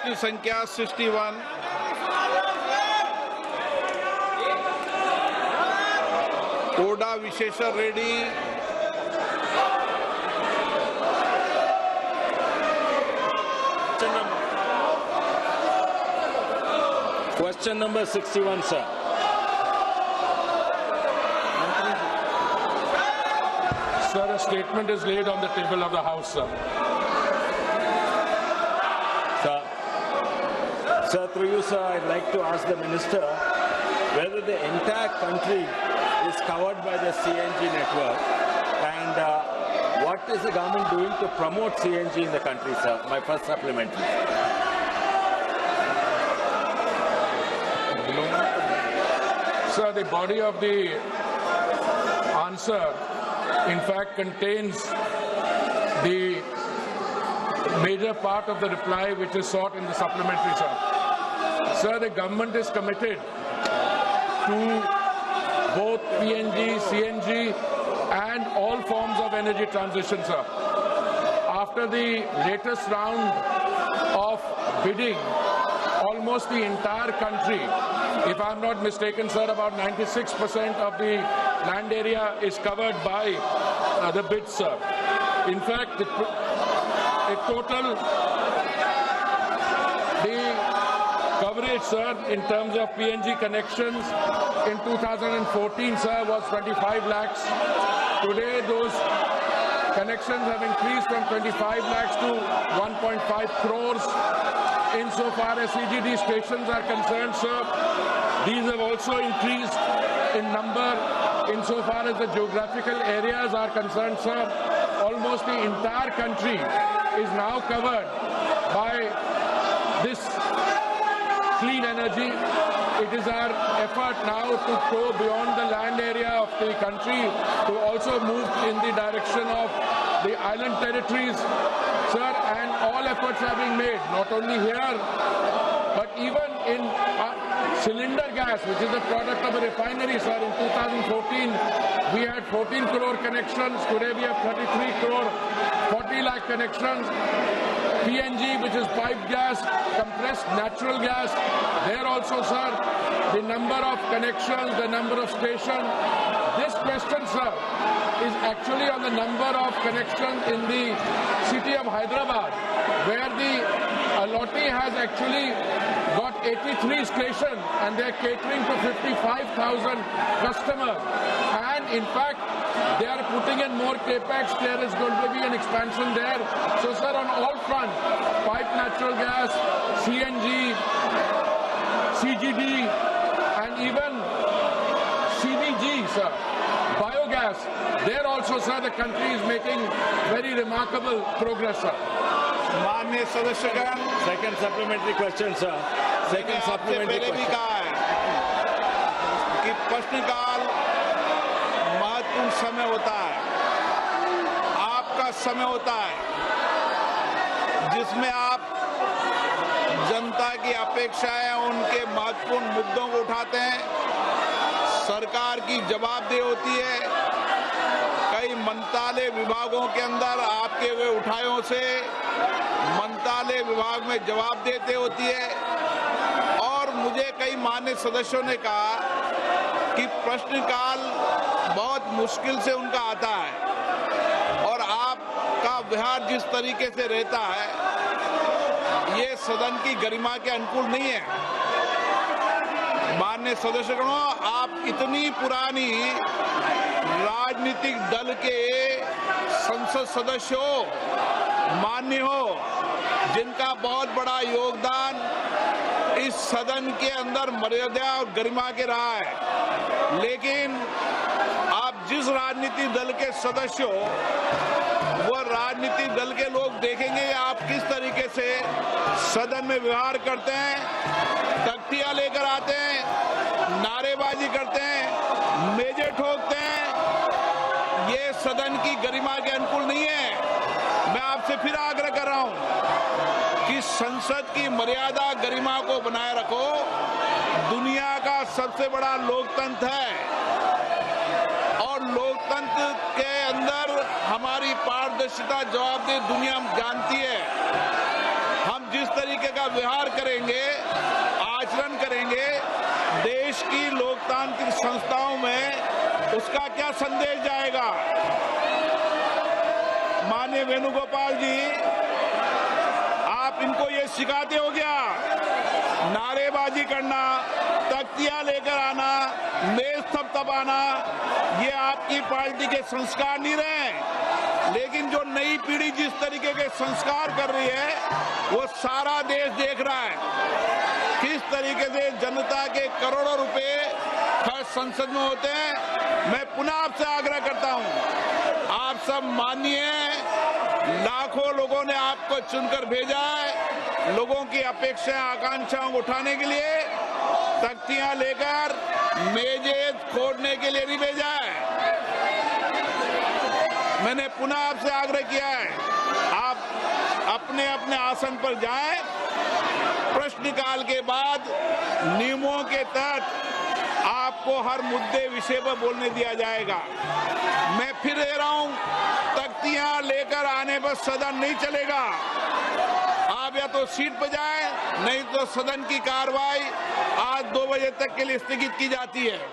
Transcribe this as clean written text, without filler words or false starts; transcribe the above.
प्रश्न संख्या 61 कोडा Vishweshwar Reddy Question number 61, sir. Sir, a statement is laid on the table of the House, sir. Sir, through you, sir, I'd like to ask the Minister whether the entire country is covered by the CNG network and what is the government doing to promote CNG in the country, sir? My first supplementary. Sir, the body of the answer, in fact, contains the major part of the reply which is sought in the supplementary, sir. Sir, the government is committed to both PNG, CNG and all forms of energy transition, sir. After the latest round of bidding, almost the entire country, if I'm not mistaken, sir, about 96% of the land area is covered by the bids, sir. In fact, the total coverage, sir, in terms of PNG connections in 2014, sir, was 25 lakhs. Today, those connections have increased from 25 lakhs to 1.5 crores. Insofar as CGD stations are concerned, sir, these have also increased in number. Insofar as the geographical areas are concerned, sir, almost the entire country is now covered by this clean energy. It is our effort now to go beyond the land area of the country to also move in the direction of the island territories, sir, and all efforts are being made, not only here, but even in cylinder gas, which is the product of a refinery, sir. In 2014, we had 14 crore connections. Today we have 33 crore, 40 lakh connections. PNG, which is piped gas, compressed natural gas. There also, sir, the number of connections, the number of stations. This question, sir, is actually on the number of connections in the city of Hyderabad, where the Allotee has actually got 83 stations and they are catering to 55,000 customers. And in fact, they are putting in more capex. There is going to be an expansion there. So, sir, on all fronts, piped natural gas, CNG, CGD, and even CBG, sir, biogas. There also, sir, the country is making very remarkable progress, sir. माननीय सदस्यगण, Second supplementary question, sir. Second आपसे supplementary पहले भी question. कहा है कि प्रश्नकाल महत्वपूर्ण समय होता है, आपका समय होता है, जिसमें आप जनता की अपेक्षाएं, उनके महत्वपूर्ण मुद्दों को उठाते हैं। सरकार की जवाबदेही होती है। कई मंत्रालय विभागों के अंदर आपके हुए उठायों से मंत्रालय विभाग में जवाब देते होती है। और मुझे कई मान्य सदस्यों ने कहा कि प्रश्नकाल बहुत मुश्किल से उनका आता है और आपका व्यवहार जिस तरीके से रहता है, ये सदन की गरिमा के अनुकूल नहीं है। माननीय सदस्यगणों, आप इतनी पुरानी राजनीतिक दल के संसद सदस्य हो, मान्य हो, जिनका बहुत बड़ा योगदान इस सदन के अंदर मर्यादा और गरिमा के रहा है। लेकिन आप जिस राजनीतिक दल के सदस्य हो, वो राजनीतिक दल के लोग देखेंगे आप किस तरीके से सदन में व्यवहार करते हैं, तख्तियां लेकर आते हैं, नारेबाजी करते हैं, मेजे ठोकते हैं। ये सदन की गरिमा के अनुकूल नहीं है। मैं आपसे फिर आग्रह कर रहा हूं कि संसद की मर्यादा गरिमा को बनाए रखो। दुनिया का सबसे बड़ा लोकतंत्र है और लोकतंत्र के अंदर हमारी पारदर्शिता, जवाबदेही दुनिया जानती है। हम जिस तरीके का व्यवहार करेंगे, आचरण करेंगे देश की लोकतांत्रिक संस्थाओं में, उसका क्या संदेश जाएगा? माननीय वेणुगोपाल जी, आप इनको ये सिखाते हो क्या? नारेबाजी करना, तख्तियां लेकर आना, मेज थपथपाना, ये आपकी पार्टी के संस्कार नहीं रहे। लेकिन जो नई पीढ़ी जिस तरीके के संस्कार कर रही है, वो सारा देश देख रहा है किस तरीके से जनता के करोड़ों रुपए खर्च संसद में होते हैं। मैं पुनः आपसे आग्रह करता हूं, आप सब मानिए, लाखों लोगों ने आपको चुनकर भेजा है, लोगों की अपेक्षाएं आकांक्षाओं को उठाने के लिए, तख्तियां लेकर मेजें खोदने के लिए नहीं भेजा है। मैंने पुनः आपसे आग्रह किया है, आप अपने अपने आसन पर जाएं, प्रश्नकाल के बाद नियमों के तहत आपको हर मुद्दे विषय पर बोलने दिया जाएगा। मैं फिर कह रहा हूं, तख्तियां लेकर आने पर सदन नहीं चलेगा। आप या तो सीट पर जाएं, नहीं तो सदन की कार्रवाई आज 2 बजे तक के लिए स्थगित की जाती है।